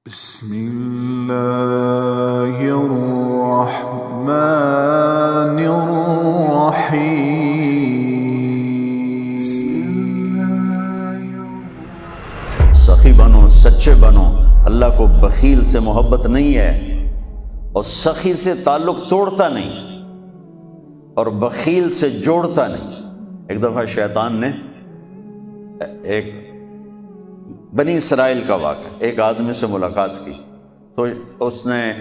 بسم اللہ الرحمن الرحیم۔ سخی بنو، سچے بنو۔ اللہ کو بخیل سے محبت نہیں ہے اور سخی سے تعلق توڑتا نہیں اور بخیل سے جوڑتا نہیں۔ ایک دفعہ شیطان نے ایک بنی اسرائیل کا واقعہ، ایک آدمی سے ملاقات کی تو اس نے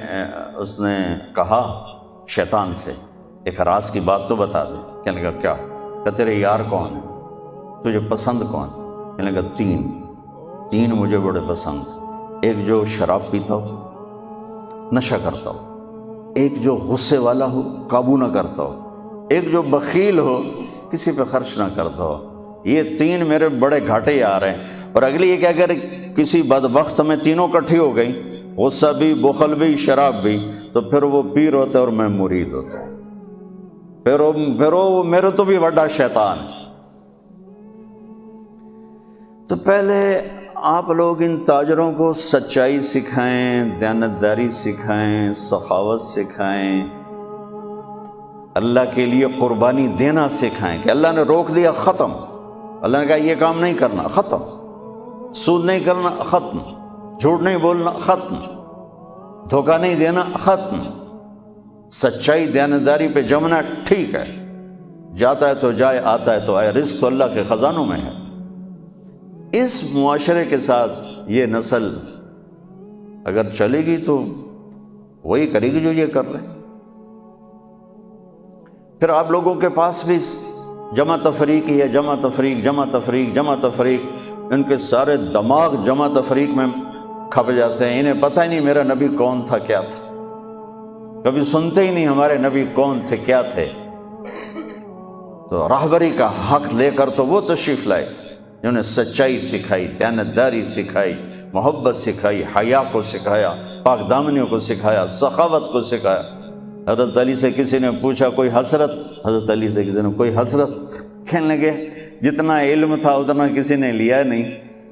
کہا شیطان سے ایک راز کی بات تو بتا دے۔ کہنے لگا کیا؟ کہ تیرے یار کون ہے، تجھے پسند کون؟ کہنے لگا تین مجھے بڑے پسند، ایک جو شراب پیتا ہو، نشہ کرتا ہو، ایک جو غصے والا ہو، قابو نہ کرتا ہو، ایک جو بخیل ہو، کسی پہ خرچ نہ کرتا ہو۔ یہ تین میرے بڑے گھاٹے آ رہے ہیں۔ اور اگلی یہ کہ اگر کسی بدبخت میں تینوں کٹھی ہو گئی، غصہ بھی، بخل بھی، شراب بھی، تو پھر وہ پیر ہوتا ہے اور میں مرید ہوتا ہوں، پھر وہ میرے تو بھی بڑا شیطان ہے۔ تو پہلے آپ لوگ ان تاجروں کو سچائی سکھائیں، دیانتداری سکھائیں، سخاوت سکھائیں، اللہ کے لیے قربانی دینا سکھائیں کہ اللہ نے روک دیا، ختم۔ اللہ نے کہا یہ کام نہیں کرنا، ختم۔ سود نہیں کرنا، ختم۔ جھوٹ نہیں بولنا، ختم۔ دھوکہ نہیں دینا، ختم۔ سچائی دیانتداری پہ جمنا ٹھیک ہے، جاتا ہے تو جائے، آتا ہے تو آئے، رزق تو اللہ کے خزانوں میں ہے۔ اس معاشرے کے ساتھ یہ نسل اگر چلے گی تو وہی کرے گی جو یہ کر رہے ہیں۔ پھر آپ لوگوں کے پاس بھی جمع تفریق ہی ہے، جمع تفریق، جمع تفریق، جمع تفریق۔ ان کے سارے دماغ جمع تفریق میں کھپ جاتے ہیں، انہیں پتہ ہی نہیں میرا نبی کون تھا، کیا تھا، کبھی سنتے ہی نہیں ہمارے نبی کون تھے، کیا تھے۔ تو راہبری کا حق لے کر تو وہ تشریف لائے تھے جنہوں نے سچائی سکھائی، دیانتداری سکھائی، محبت سکھائی، حیا کو سکھایا، پاک دامنیوں کو سکھایا، سخاوت کو سکھایا۔ حضرت علی سے کسی نے پوچھا کوئی حسرت، حضرت علی سے کسی نے کوئی حسرت، کہنے لگے جتنا علم تھا اتنا کسی نے لیا نہیں،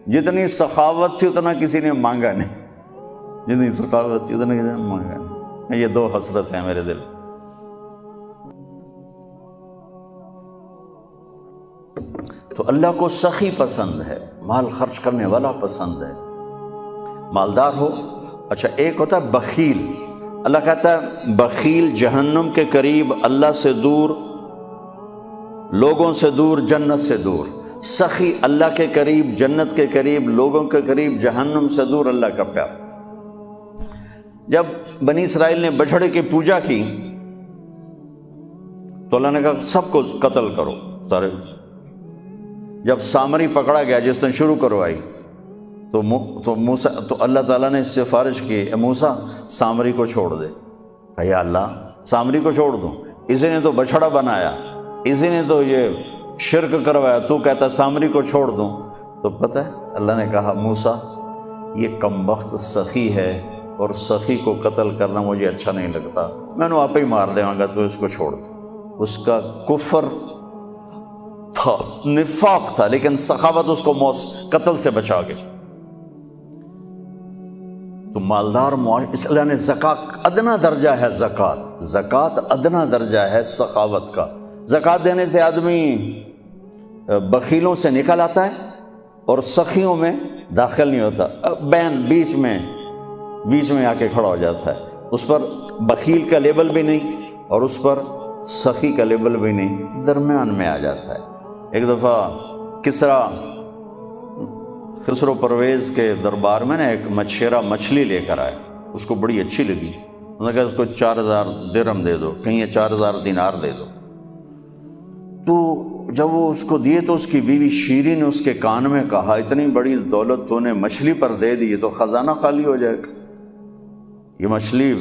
جتنی سخاوت تھی اتنا کسی نے مانگا نہیں، جتنی سخاوت تھی اتنا کسی نے مانگا نہیں۔ یہ دو حسرت ہیں میرے دل۔ تو اللہ کو سخی پسند ہے، مال خرچ کرنے والا پسند ہے، مالدار ہو۔ اچھا ایک ہوتا ہے بخیل، اللہ کہتا ہے بخیل جہنم کے قریب، اللہ سے دور، لوگوں سے دور، جنت سے دور۔ سخی اللہ کے قریب، جنت کے قریب، لوگوں کے قریب، جہنم سے دور، اللہ کا پیار۔ جب بنی اسرائیل نے بچھڑے کی پوجا کی تو اللہ نے کہا سب کو قتل کرو، سارے۔ جب سامری پکڑا گیا جس نے شروع کروائی تو اللہ تعالیٰ نے سفارش کی، اے موسیٰ سامری کو چھوڑ دے۔ کہا یا اللہ سامری کو چھوڑ دوں؟ اسی نے تو بچھڑا بنایا، اسی نے تو یہ شرک کروایا، تو کہتا سامری کو چھوڑ دوں؟ تو پتہ ہے اللہ نے کہا موسیٰ یہ کمبخت سخی ہے اور سخی کو قتل کرنا مجھے اچھا نہیں لگتا، میں نے آپ ہی مار دے گا، تو اس کو چھوڑ دو۔ اس کا کفر تھا، نفاق تھا، لیکن سخاوت اس کو قتل سے بچا گئی۔ تو مالدار اس اللہ نے زکوٰۃ ادنا درجہ ہے، زکوٰۃ ادنا درجہ ہے سخاوت کا۔ زکوٰۃ دینے سے آدمی بخیلوں سے نکل آتا ہے اور سخیوں میں داخل نہیں ہوتا، بین بیچ میں آ کے کھڑا ہو جاتا ہے۔ اس پر بخیل کا لیبل بھی نہیں اور اس پر سخی کا لیبل بھی نہیں، درمیان میں آ جاتا ہے۔ ایک دفعہ خسرو پرویز کے دربار میں ایک مچھیرا مچھلی لے کر آئے، اس کو بڑی اچھی لگی، انہوں نے کہا اس کو 4000 درہم دے دو، کہیں یہ 4000 دینار دے دو۔ تو جب وہ اس کو دیے تو اس کی بیوی شیری نے اس کے کان میں کہا اتنی بڑی دولت تو نے مچھلی پر دے دی، تو خزانہ خالی ہو جائے گا، یہ مچھلی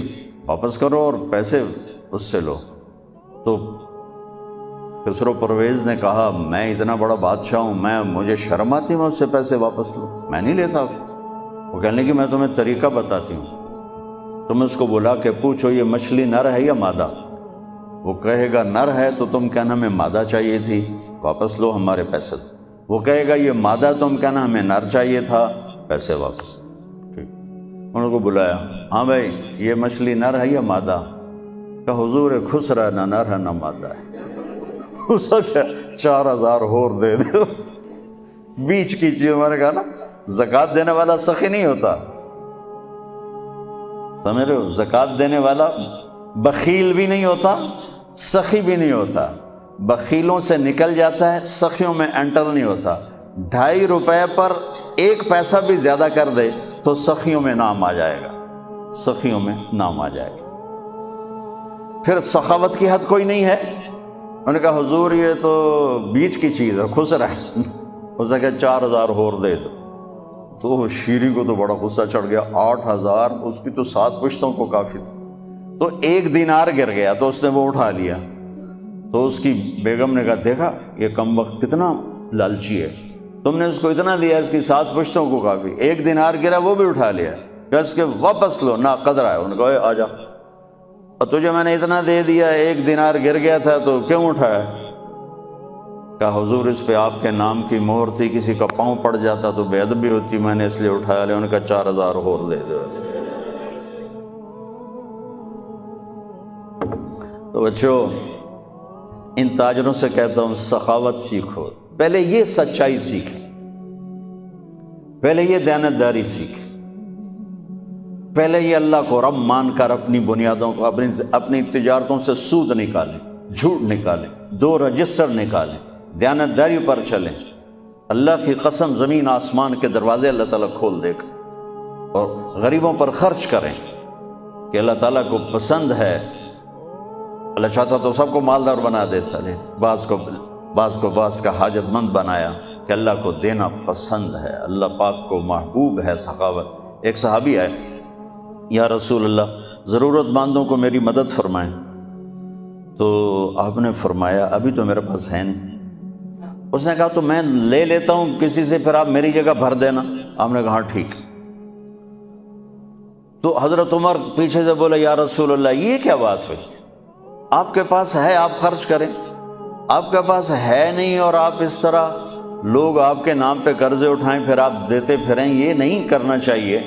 واپس کرو اور پیسے اس سے لو۔ تو خسرو پرویز نے کہا میں اتنا بڑا بادشاہ ہوں، مجھے شرم آتی میں اس سے پیسے واپس لوں، میں نہیں لیتا۔ وہ کہنے لگی میں تمہیں طریقہ بتاتی ہوں، تم اس کو بلا کے پوچھو یہ مچھلی نر ہے یا مادہ، وہ کہے گا نر ہے تو تم کہنا ہمیں مادہ چاہیے تھی، واپس لو ہمارے پیسے۔ وہ کہے گا یہ مادہ، تم کہنا ہمیں نر چاہیے تھا، پیسے واپس۔ ٹھیک، ان کو بلایا، ہاں بھائی یہ مچھلی نر ہے یا مادہ؟ کہ حضور خسرا نہ نر ہے نہ مادہ ہے۔ اس کو 4000 اور دے دو، بیچ کی چیز۔ میں نے کہا نا زکوٰۃ دینے والا سخی نہیں ہوتا، سمجھ رہے ہو؟ زکوٰۃ دینے والا بخیل بھی نہیں ہوتا، سخی بھی نہیں ہوتا۔ بخیلوں سے نکل جاتا ہے، سخیوں میں انٹر نہیں ہوتا۔ 2.5 روپے پر 1 پیسہ بھی زیادہ کر دے تو سخیوں میں نام آ جائے گا، سخیوں میں نام آ جائے گا۔ پھر سخاوت کی حد کوئی نہیں ہے۔ انہوں نے کہا حضور یہ تو بیچ کی چیز ہے، خسرا ہے۔ اس نے کہا 4000 اور دے دو۔ تو شیری کو تو بڑا غصہ چڑھ گیا، 8000 اس کی تو 7 پشتوں کو کافی تھا۔ تو 1 دینار گر گیا تو اس نے وہ اٹھا لیا۔ تو اس کی بیگم نے کہا دیکھا یہ کم وقت کتنا لالچی ہے، تم نے اس کو اتنا دیا، اس کی 7 پشتوں کو کافی، 1 دینار گرا وہ بھی اٹھا لیا، کہ اس کے واپس لو نا قدر ہے۔ انہوں نے کہا آ جا، اور تجھے میں نے اتنا دے دیا، 1 دینار گر گیا تھا تو کیوں اٹھایا؟ کہا حضور اس پہ آپ کے نام کی مہر تھی، کسی کا پاؤں پڑ جاتا تو بے ادبی ہوتی، میں نے اس لیے اٹھایا لیا۔ انہوں نے کہا 4000 اور دے دو۔ تو بچوں ان تاجروں سے کہتا ہوں سخاوت سیکھو، پہلے یہ سچائی سیکھیں، پہلے یہ دیانتداری سیکھیں، پہلے یہ اللہ کو رب مان کر اپنی بنیادوں کو، اپنی تجارتوں سے سود نکالیں، جھوٹ نکالیں، 2 رجسٹر نکالیں، دیانتداری پر چلیں۔ اللہ کی قسم زمین آسمان کے دروازے اللہ تعالیٰ کھول دے گا۔ اور غریبوں پر خرچ کریں کہ اللہ تعالیٰ کو پسند ہے۔ اللہ چاہتا تو سب کو مالدار بنا دیتا، لیکن بعض کا حاجت مند بنایا کہ اللہ کو دینا پسند ہے، اللہ پاک کو محبوب ہے سخاوت۔ ایک صحابی آئے، یا رسول اللہ ضرورت مندوں کو میری مدد فرمائیں۔ تو آپ نے فرمایا ابھی تو میرے پاس ہے نہیں۔ اس نے کہا تو میں لے لیتا ہوں کسی سے، پھر آپ میری جگہ بھر دینا۔ آپ نے کہا ٹھیک۔ تو حضرت عمر پیچھے سے بولے یا رسول اللہ یہ کیا بات ہوئی؟ آپ کے پاس ہے آپ خرچ کریں، آپ کے پاس ہے نہیں اور آپ اس طرح لوگ آپ کے نام پہ قرضے اٹھائیں پھر آپ دیتے پھریں، یہ نہیں کرنا چاہیے۔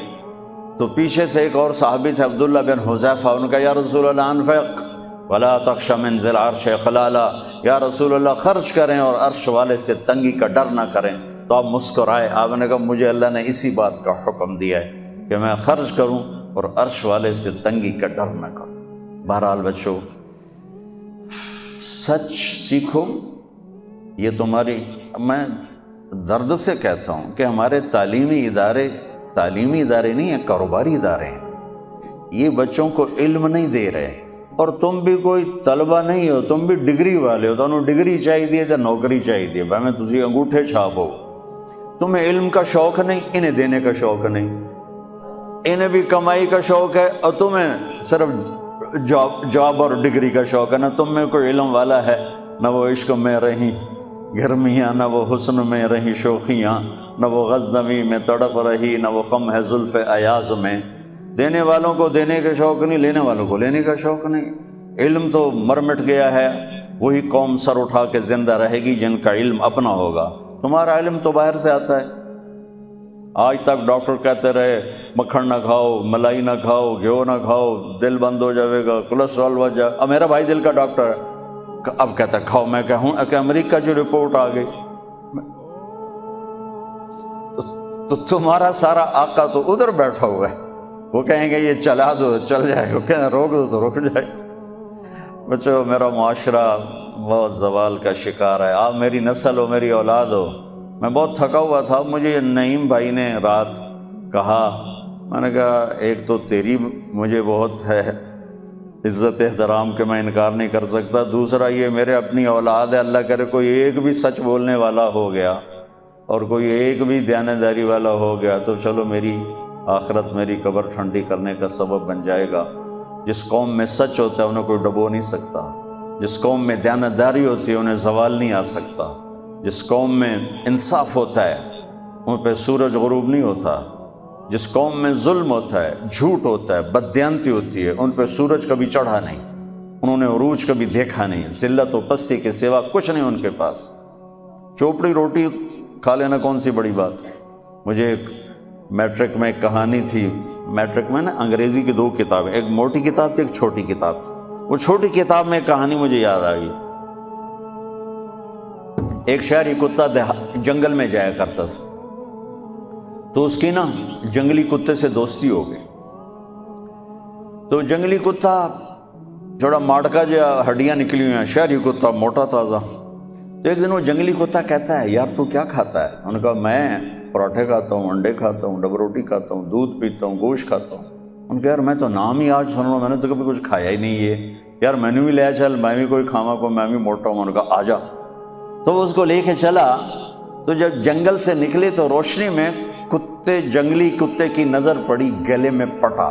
تو پیچھے سے ایک اور صحابی تھے عبداللہ بن حذیفہ، ان کا یا رسول اللہ انفق ولا تخش من ذی العرش خلالا، یا رسول اللہ خرچ کریں اور عرش والے سے تنگی کا ڈر نہ کریں۔ تو آپ مسکرائے، آپ نے کہا مجھے اللہ نے اسی بات کا حکم دیا ہے کہ میں خرچ کروں اور عرش والے سے تنگی کا ڈر نہ کروں۔ بہرحال بچوں سچ سیکھو، یہ تمہاری، میں درد سے کہتا ہوں کہ ہمارے تعلیمی ادارے نہیں ہیں، کاروباری ادارے ہیں۔ یہ بچوں کو علم نہیں دے رہے، اور تم بھی کوئی طلبہ نہیں ہو، تم بھی ڈگری والے ہو، تو انہوں ڈگری چاہیے یا نوکری چاہیے، بھائی میں تجھے انگوٹھے چھاپ ہو۔ تمہیں علم کا شوق نہیں، انہیں دینے کا شوق نہیں، انہیں بھی کمائی کا شوق ہے اور تمہیں صرف جاب اور ڈگری کا شوق ہے۔ نہ تم میں کوئی علم والا ہے، نہ وہ عشق میں رہی گرمیاں، نہ وہ حسن میں رہی شوخیاں، نہ وہ غزنوی میں تڑپ رہی، نہ وہ خم ہے زلف ایاز میں۔ دینے والوں کو دینے کا شوق نہیں، لینے والوں کو لینے کا شوق نہیں۔ علم تو مر مٹ گیا ہے، وہی قوم سر اٹھا کے زندہ رہے گی جن کا علم اپنا ہوگا۔ تمہارا علم تو باہر سے آتا ہے۔ آج تک ڈاکٹر کہتے رہے مکھن نہ کھاؤ، ملائی نہ کھاؤ، گھیو نہ کھاؤ، دل بند ہو جائے گا، کولیسٹرول بڑھ جائے۔ اب میرا بھائی دل کا ڈاکٹر ہے، اب کہتا ہے کھاؤ۔ میں کہوں کہ امریکہ کی رپورٹ آ گئی، تو تمہارا سارا آقا تو ادھر بیٹھا ہوا ہے، وہ کہیں گے یہ چلا دو چل جائے گا، کہیں روک دو تو رک جائے گا۔ بچوں میرا معاشرہ بہت زوال کا شکار ہے، آپ میری نسل ہو، میری اولاد ہو۔ میں بہت تھکا ہوا تھا، مجھے نعیم بھائی نے رات کہا، میں نے کہا ایک تو تیری مجھے بہت ہے عزت احترام کہ میں انکار نہیں کر سکتا، دوسرا یہ میرے اپنی اولاد ہے، اللہ کرے کوئی ایک بھی سچ بولنے والا ہو گیا اور کوئی ایک بھی دیانتداری والا ہو گیا تو چلو میری آخرت، میری قبر ٹھنڈی کرنے کا سبب بن جائے گا۔ جس قوم میں سچ ہوتا ہے انہیں کوئی ڈبو نہیں سکتا، جس قوم میں دیانتداری ہوتی ہے انہیں زوال نہیں آ سکتا، جس قوم میں انصاف ہوتا ہے ان پہ سورج غروب نہیں ہوتا، جس قوم میں ظلم ہوتا ہے، جھوٹ ہوتا ہے، بددیانتی ہوتی ہے، ان پہ سورج کبھی چڑھا نہیں، انہوں نے عروج کبھی دیکھا نہیں، ذلت و پستی کے سوا کچھ نہیں ان کے پاس۔ چوپڑی روٹی کھا لینا کون سی بڑی بات ہے۔ مجھے ایک میٹرک میں ایک کہانی تھی، میٹرک میں نا انگریزی کی 2 کتابیں، ایک موٹی کتاب تھی ایک چھوٹی کتاب تھی. وہ چھوٹی کتاب میں ایک کہانی مجھے یاد آ گئی. ایک شہری کتا جنگل میں جایا کرتا تھا، تو اس کی نا جنگلی کتے سے دوستی ہو گئی. تو جنگلی کتا جوڑا ماڑکا جو ہڈیاں نکلی ہوئی ہیں، شہری کتا موٹا تازہ. تو ایک دن وہ جنگلی کتا کہتا ہے یار تو کیا کھاتا ہے؟ انہوں نے کہا میں پراٹھے کھاتا ہوں، انڈے کھاتا ہوں، ڈبل روٹی کھاتا ہوں، دودھ پیتا ہوں، گوشت کھاتا ہوں. ان کا یار میں تو نام ہی آج سن رہا ہوں، میں نے تو کبھی کچھ کھایا ہی نہیں ہے یار، میں نے بھی لے چل، میں بھی کوئی کھاوا کو، میں بھی موٹا ہوں. انہوں نے کہا آ جا. تو وہ اس کو لے کے چلا. تو جب جنگل سے نکلے تو روشنی میں جنگلی کتے کی نظر پڑی گلے میں پٹا.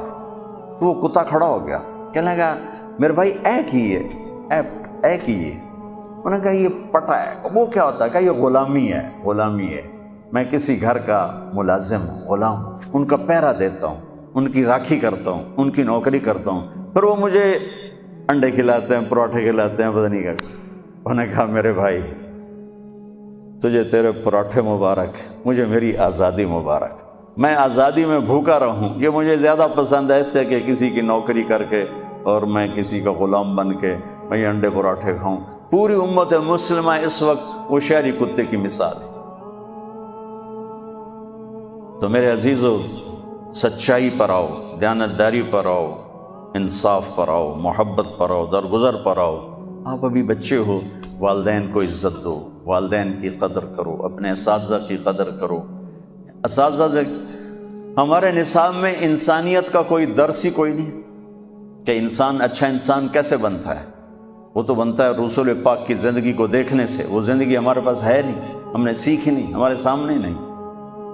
تو وہ کتا کھڑا ہو گیا، کہنے لگا میرے بھائی اے کیے. انہوں نے کہا یہ پٹا ہے. وہ کیا ہوتا ہے؟ کہ یہ غلامی ہے. میں کسی گھر کا ملازم ہوں، غلام ہوں، ان کا پہرا دیتا ہوں، ان کی راکھی کرتا ہوں، ان کی نوکری کرتا ہوں، پھر وہ مجھے انڈے کھلاتے ہیں، پراٹھے کھلاتے ہیں، پتہ نہیں کیا. انہوں نے کہا میرے بھائی تجھے تیرے پراٹھے مبارک، مجھے میری آزادی مبارک. میں آزادی میں بھوکا رہوں یہ مجھے زیادہ پسند ہے اس سے کہ کسی کی نوکری کر کے اور میں کسی کا غلام بن کے میں یہ انڈے پراٹھے کھاؤں. پوری امت مسلمہ اس وقت وہ شہری کتے کی مثال ہے. تو میرے عزیزو، سچائی پر آؤ، دیانتداری پر آؤ، انصاف پر آؤ، محبت پر آؤ، درگزر پر آؤ. آپ ابھی بچے ہو، والدین کو عزت دو، والدین کی قدر کرو، اپنے اساتذہ کی قدر کرو. اساتذہ سے ہمارے نصاب میں انسانیت کا کوئی درس ہی کوئی نہیں کہ انسان اچھا انسان کیسے بنتا ہے. وہ تو بنتا ہے رسول پاک کی زندگی کو دیکھنے سے. وہ زندگی ہمارے پاس ہے نہیں، ہم نے سیکھی نہیں، ہمارے سامنے نہیں.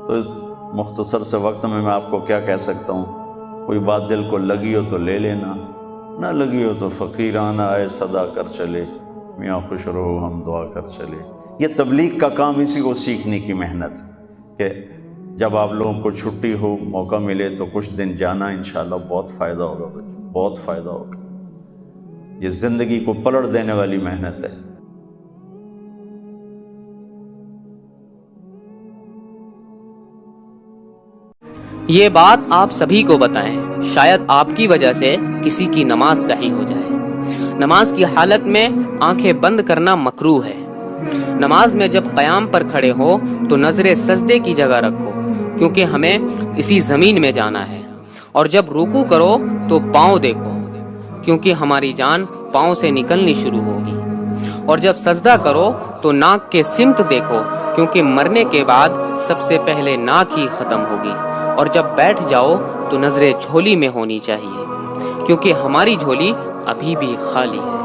تو اس مختصر سے وقت میں آپ کو کیا کہہ سکتا ہوں؟ کوئی بات دل کو لگی ہو تو لے لینا، نہ لگی ہو تو فقیرانہ آئے صدا کر چلے، میاں خوش رہو ہم دعا کر چلے. یہ تبلیغ کا کام اسی کو سیکھنے کی محنت کہ جب آپ لوگوں کو چھٹی ہو، موقع ملے تو کچھ دن جانا، انشاءاللہ بہت فائدہ ہوگا بچوں، بہت فائدہ ہوگا. یہ زندگی کو پلٹ دینے والی محنت ہے. یہ بات آپ سبھی کو بتائیں، شاید آپ کی وجہ سے کسی کی نماز صحیح ہو جائے. نماز کی حالت میں آنکھیں بند کرنا مکروہ ہے. نماز میں جب قیام پر کھڑے ہو تو نظریں سجدے کی جگہ رکھو، کیونکہ ہمیں اسی زمین میں جانا ہے. اور جب رکوع کرو تو پاؤں دیکھو، کیونکہ ہماری جان پاؤں سے نکلنی شروع ہوگی. اور جب سجدہ کرو تو ناک کے سمت دیکھو، کیونکہ مرنے کے بعد سب سے پہلے ناک ہی ختم ہوگی. اور جب بیٹھ جاؤ تو نظریں جھولی میں ہونی چاہیے، کیونکہ ہماری جھولی ابھی بھی خالی ہے.